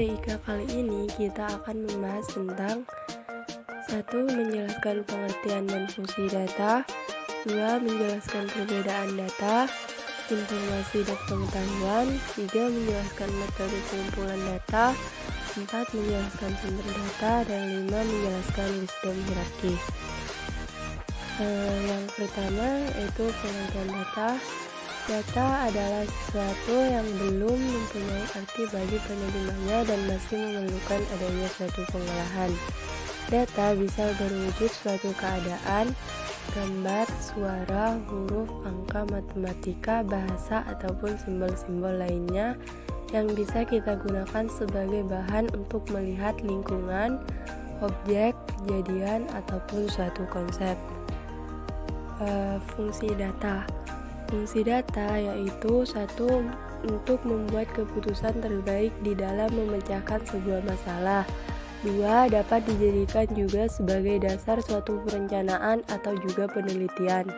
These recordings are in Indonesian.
DIK kali ini kita akan membahas tentang 1. Menjelaskan pengertian dan fungsi data. 2. Menjelaskan perbedaan data, informasi dan pengetahuan. 3. Menjelaskan metode pengumpulan data. 4. Menjelaskan sumber data. Dan 5. Menjelaskan wisdom hierarki. Yang pertama yaitu pengertian data. Data adalah sesuatu yang belum mempunyai arti bagi penerimanya dan masih memerlukan adanya suatu pengolahan. Data bisa berwujud suatu keadaan, gambar, suara, huruf, angka, matematika, bahasa, ataupun simbol-simbol lainnya yang bisa kita gunakan sebagai bahan untuk melihat lingkungan, objek, kejadian, ataupun suatu konsep. Fungsi data. Fungsi data yaitu 1. Untuk membuat keputusan terbaik di dalam memecahkan sebuah masalah. 2. Dapat dijadikan juga sebagai dasar suatu perencanaan atau juga penelitian.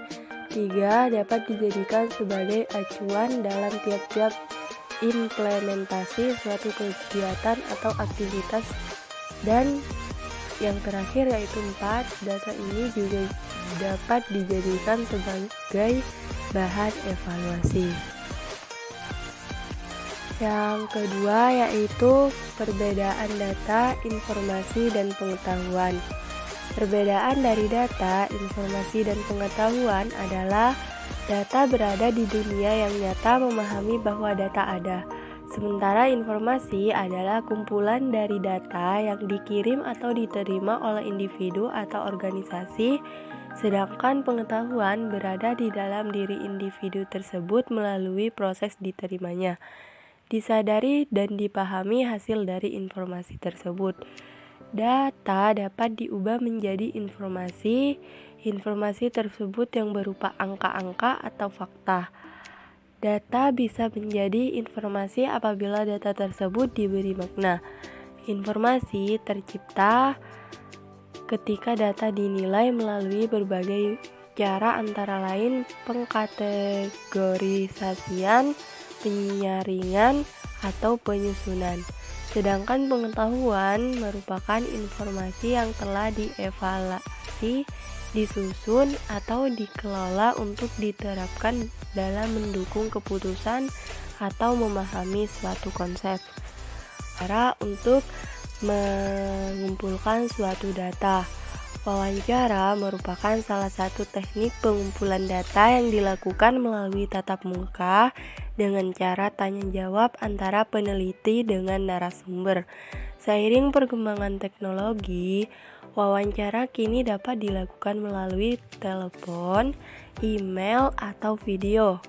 3. Dapat dijadikan sebagai acuan dalam tiap-tiap implementasi suatu kegiatan atau aktivitas. Dan yang terakhir yaitu 4. Data ini juga dapat dijadikan sebagai bahan evaluasi. Yang kedua yaitu perbedaan data, informasi, dan pengetahuan. Perbedaan dari data, informasi, dan pengetahuan adalah data berada di dunia yang nyata memahami bahwa data ada. Sementara informasi adalah kumpulan dari data yang dikirim atau diterima oleh individu atau organisasi, sedangkan pengetahuan berada di dalam diri individu tersebut melalui proses diterimanya, disadari dan dipahami hasil dari informasi tersebut. Data dapat diubah menjadi informasi. Informasi tersebut yang berupa angka-angka atau fakta. Data bisa menjadi informasi apabila data tersebut diberi makna. Informasi tercipta ketika data dinilai melalui berbagai cara antara lain pengkategorisasian, penyaringan, atau penyusunan. Sedangkan pengetahuan merupakan informasi yang telah dievaluasi, disusun, atau dikelola untuk diterapkan dalam mendukung keputusan atau memahami suatu konsep. Cara untuk mengumpulkan suatu data. Wawancara merupakan salah satu teknik pengumpulan data yang dilakukan melalui tatap muka dengan cara tanya jawab antara peneliti dengan narasumber. Seiring perkembangan teknologi, wawancara kini dapat dilakukan melalui telepon, email, atau video.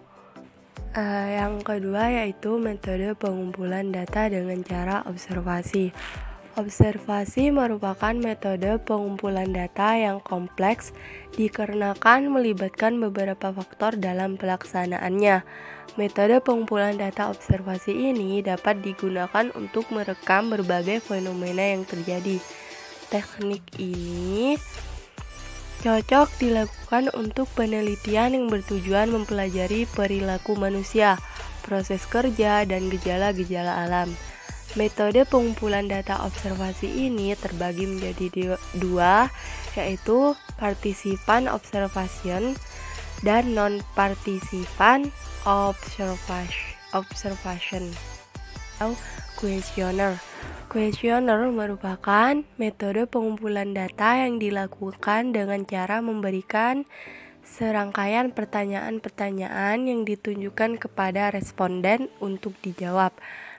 Yang kedua yaitu metode pengumpulan data dengan cara observasi. Observasi merupakan metode pengumpulan data yang kompleks dikarenakan melibatkan beberapa faktor dalam pelaksanaannya. Metode pengumpulan data observasi ini dapat digunakan untuk merekam berbagai fenomena yang terjadi. Teknik ini cocok dilakukan untuk penelitian yang bertujuan mempelajari perilaku manusia, proses kerja, dan gejala-gejala alam. Metode pengumpulan data observasi ini terbagi menjadi dua, yaitu partisipan observation dan non-partisipan observation atau questionnaire. Questionnaire merupakan metode pengumpulan data yang dilakukan dengan cara memberikan serangkaian pertanyaan-pertanyaan yang ditunjukkan kepada responden untuk dijawab.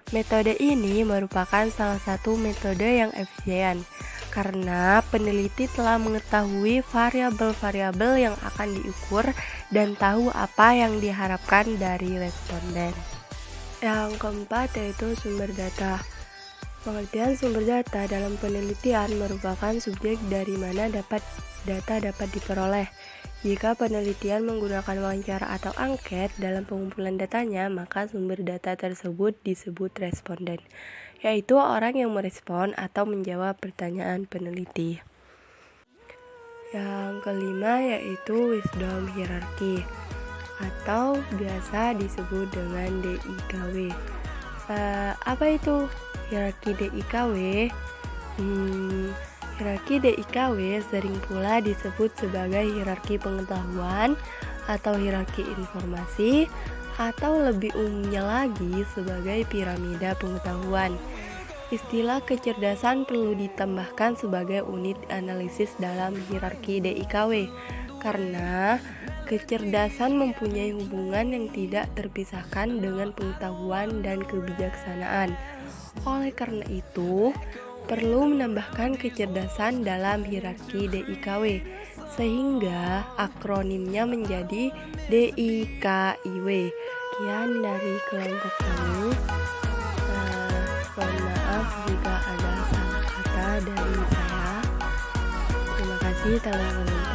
Metode ini merupakan salah satu metode yang efisien karena peneliti telah mengetahui variabel-variabel yang akan diukur dan tahu apa yang diharapkan dari responden. Yang keempat yaitu sumber data. Pengertian sumber data dalam penelitian merupakan subjek dari mana data dapat diperoleh. Jika penelitian menggunakan wawancara atau angket dalam pengumpulan datanya, maka sumber data tersebut disebut responden, yaitu orang yang merespon atau menjawab pertanyaan peneliti. Yang kelima yaitu wisdom hierarki atau biasa disebut dengan DIKW. Apa itu Hierarki DIKW Hierarki DIKW sering pula disebut sebagai hierarki pengetahuan atau hierarki informasi, atau lebih umumnya lagi sebagai piramida pengetahuan. Istilah kecerdasan perlu ditambahkan sebagai unit analisis dalam hierarki DIKW karena kecerdasan mempunyai hubungan yang tidak terpisahkan dengan pengetahuan dan kebijaksanaan. Oleh karena itu, perlu menambahkan kecerdasan dalam hierarki DIKW sehingga akronimnya menjadi DIKIW. Sekian dari kelompok kami. Mohon maaf jika ada salah kata dari saya. Terima kasih telah menonton.